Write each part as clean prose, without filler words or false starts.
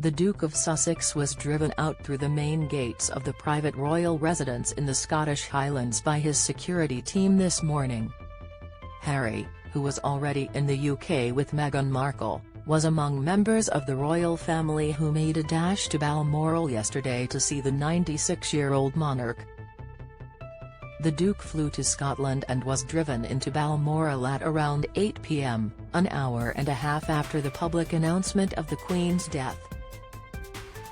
The Duke of Sussex was driven out through the main gates of the private royal residence in the Scottish Highlands by his security team this morning. Harry, who was already in the UK with Meghan Markle, was among members of the royal family who made a dash to Balmoral yesterday to see the 96-year-old monarch. The Duke flew to Scotland and was driven into Balmoral at around 8 p.m, an hour and a half after the public announcement of the Queen's death.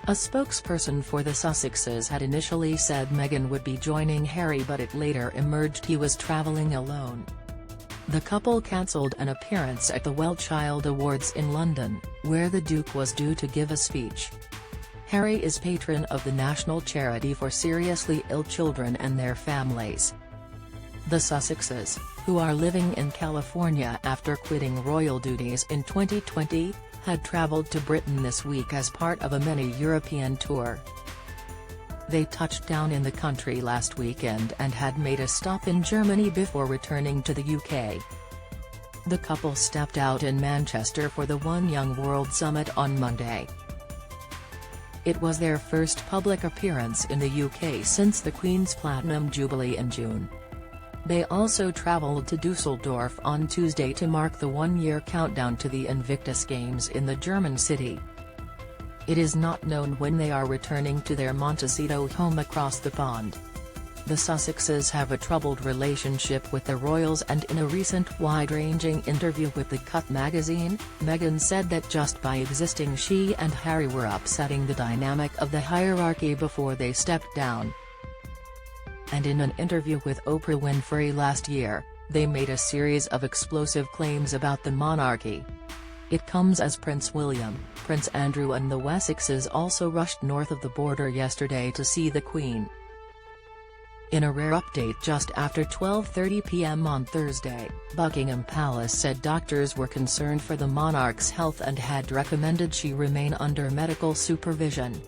A spokesperson for the Sussexes had initially said Meghan would be joining Harry, but it later emerged he was travelling alone. The couple cancelled an appearance at the Well Child Awards in London, where the Duke was due to give a speech. Harry is patron of the national charity for seriously ill children and their families. The Sussexes, who are living in California after quitting royal duties in 2020, had travelled to Britain this week as part of a mini-European tour. They touched down in the country last weekend and had made a stop in Germany before returning to the UK. The couple stepped out in Manchester for the One Young World Summit on Monday. It was their first public appearance in the UK since the Queen's Platinum Jubilee in June. They also travelled to Dusseldorf on Tuesday to mark the one-year countdown to the Invictus Games in the German city. It is not known when they are returning to their Montecito home across the pond. The Sussexes have a troubled relationship with the royals, and in a recent wide-ranging interview with The Cut magazine, Meghan said that just by existing she and Harry were upsetting the dynamic of the hierarchy before they stepped down. And in an interview with Oprah Winfrey last year, they made a series of explosive claims about the monarchy. It comes as Prince William, Prince Andrew and the Wessexes also rushed north of the border yesterday to see the Queen. In a rare update just after 12:30 p.m. on Thursday, Buckingham Palace said doctors were concerned for the monarch's health and had recommended she remain under medical supervision.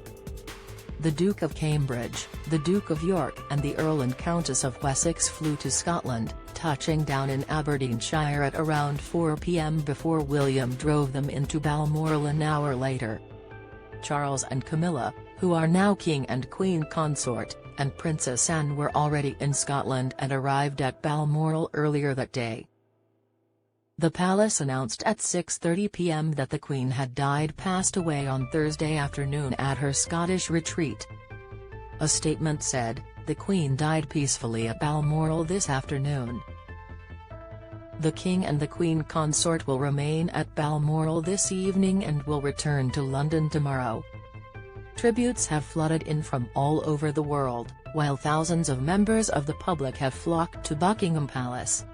The Duke of Cambridge, the Duke of York and the Earl and Countess of Wessex flew to Scotland, touching down in Aberdeenshire at around 4 p.m. before William drove them into Balmoral an hour later. Charles and Camilla, who are now King and Queen Consort, and Princess Anne were already in Scotland and arrived at Balmoral earlier that day. The palace announced at 6:30 p.m. that the Queen had passed away on Thursday afternoon at her Scottish retreat. A statement said, "The Queen died peacefully at Balmoral this afternoon. The King and the Queen Consort will remain at Balmoral this evening and will return to London tomorrow." Tributes have flooded in from all over the world, while thousands of members of the public have flocked to Buckingham Palace.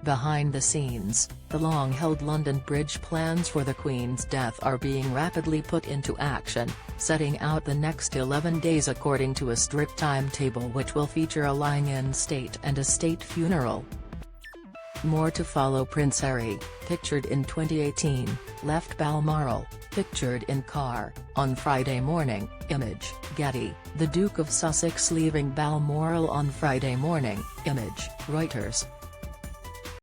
Behind the scenes, the long-held London Bridge plans for the Queen's death are being rapidly put into action, setting out the next 11 days according to a strict timetable which will feature a lying-in state and a state funeral. More to follow. Prince Harry, pictured in 2018, left Balmoral, pictured in car, on Friday morning. Image, Getty. The Duke of Sussex leaving Balmoral on Friday morning. Image, Reuters.